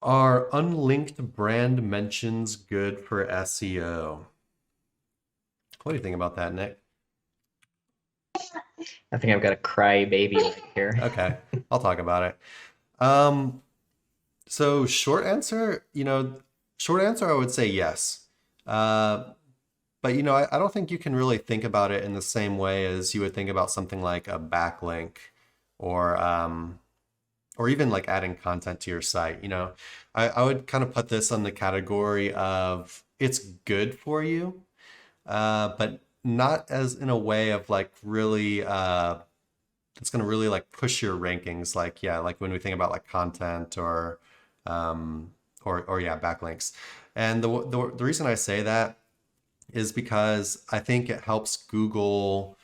Are unlinked brand mentions good for SEO? What do you think about that, Nick? I think I've got a cry baby right here. Okay, I'll talk about it. Um, so short answer, I would say yes. Uh, but I don't think you can really think about it in the same way as you would think about something like a backlink or or even like adding content to your site. I would kind of put this on the category of it's good for you, but not as in a way of like really it's going to really like push your rankings. Like yeah, like when we think about like content or yeah, backlinks. And the reason I say that is because I think it helps Google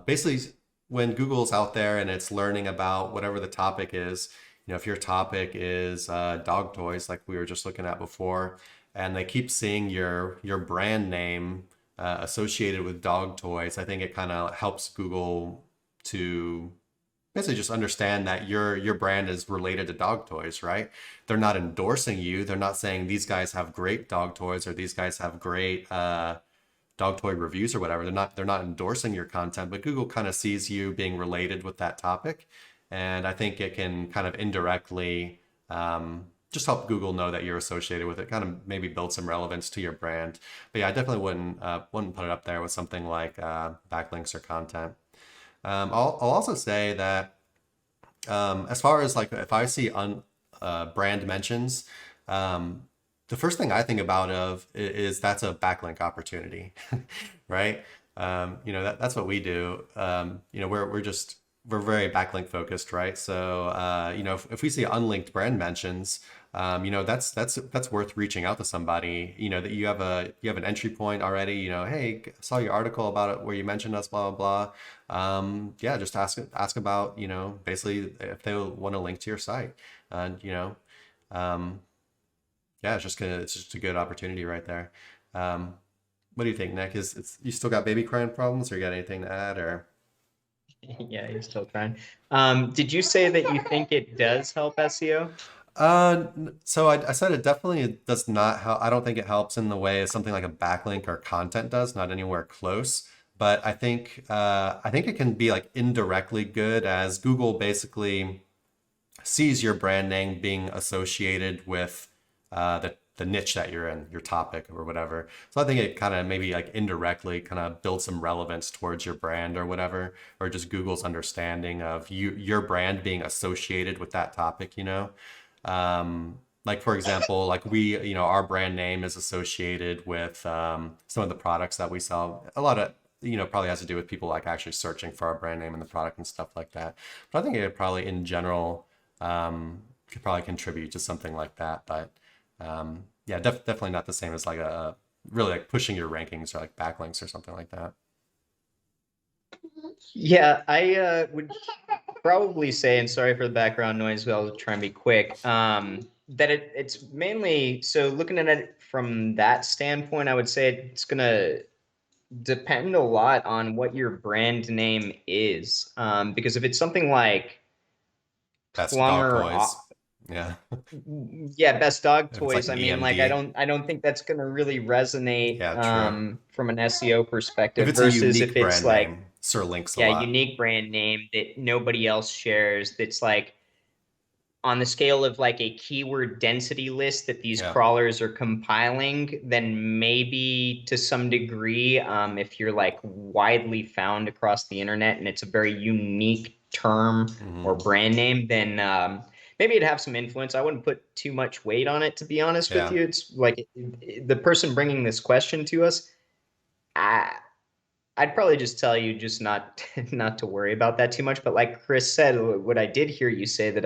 basically when Google's out there and it's learning about whatever the topic is. If your topic is dog toys, like we were just looking at before, and they keep seeing your brand name associated with dog toys, I think it kind of helps Google to basically just understand that your brand is related to dog toys, right? They're not endorsing you. They're not saying these guys have great dog toys or these guys have great dog toy reviews or whatever. They're not endorsing your content, but Google kind of sees you being related with that topic, and I think it can kind of indirectly just help Google know that you're associated with it. Kind of maybe build some relevance to your brand. But yeah, I definitely wouldn't put it up there with something like backlinks or content. I'll also say that as far as like if I see brand mentions, the first thing I think about is that's a backlink opportunity, right? That's what we do. We're very backlink focused, right? So if we see unlinked brand mentions, that's worth reaching out to somebody. That you have an entry point already. Hey, saw your article about it where you mentioned us, blah blah blah. Yeah, just ask about basically if they want to link to your site, and um, yeah, it's just a good opportunity right there. Um, what do you think, Nick? You still got baby crying problems, or you got anything to add, or? Yeah, you're still trying. Did you say that you think it does help SEO? So I said it definitely does not help. I don't think it helps in the way as something like a backlink or content does, not anywhere close. But I think it can be like indirectly good as Google basically sees your brand name being associated with the niche that you're in, your topic or whatever. So I think it kind of maybe like indirectly kind of builds some relevance towards your brand or whatever, or just Google's understanding of your brand being associated with that topic. Like for example, like our brand name is associated with some of the products that we sell. A lot of probably has to do with people like actually searching for our brand name and the product and stuff like that. But I think it probably in general could probably contribute to something like that. But yeah, definitely not the same as like a really like pushing your rankings or like backlinks or something like that. Yeah, I would probably say, and sorry for the background noise, but I'll try and be quick. That it's mainly so looking at it from that standpoint, I would say it's gonna depend a lot on what your brand name is. Because if it's something like Best dog plumber, toys. Yeah. yeah, best dog If it's like toys. I mean, like I EMD. don't think that's gonna really resonate Yeah, true. from an SEO If perspective it's a versus if unique it's brand like, name, Sir links a yeah, lot. unique brand name that nobody else shares, that's like on the scale of like a keyword density list that these Yeah. crawlers are compiling, then maybe to some degree, if you're like widely found across the internet and it's a very unique term or Hmm. brand name, then maybe it'd have some influence. I wouldn't put too much weight on it, to be honest with Yeah. you. It's like the person bringing this question to us, I, I'd probably just tell you just not not to worry about that too much. But like Chris said, what I did hear you say that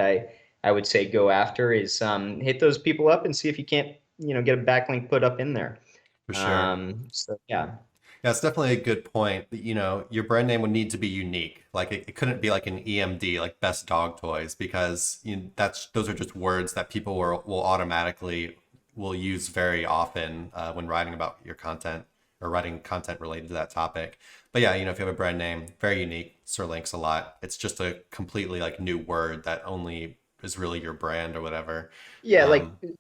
I would say go after is hit those people up and see if you can't get a backlink put up in there. For sure. So yeah, Yeah, it's definitely a good point. Your brand name would need to be unique. Like it couldn't be like an EMD, like best dog toys, because those are just words that people will automatically will use very often when writing about your content or writing content related to that topic. But yeah, if you have a brand name, very unique, Sir links a lot. It's just a completely like new word that only is really your brand or whatever. Yeah, like Um, an and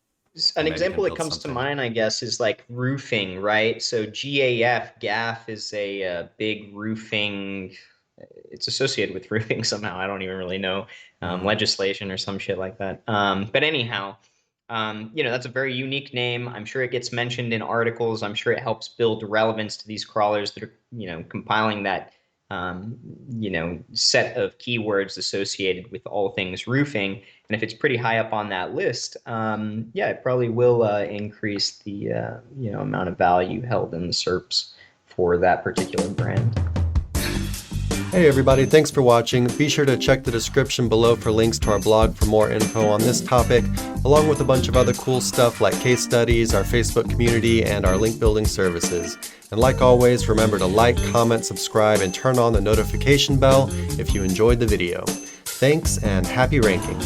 maybe can example that build comes to something. mind, I guess, is like roofing, right? So GAF is a big roofing. It's associated with roofing somehow. I don't even really know, Mhm. legislation or some shit like that. But anyhow, that's a very unique name. I'm sure it gets mentioned in articles. I'm sure it helps build relevance to these crawlers that are, compiling that, set of keywords associated with all things roofing. And if it's pretty high up on that list, yeah, it probably will increase the, amount of value held in the SERPs for that particular brand. Hey everybody, thanks for watching. Be sure to check the description below for links to our blog for more info on this topic, along with a bunch of other cool stuff like case studies, our Facebook community, and our link building services. And like always, remember to like, comment, subscribe, and turn on the notification bell if you enjoyed the video. Thanks and happy ranking.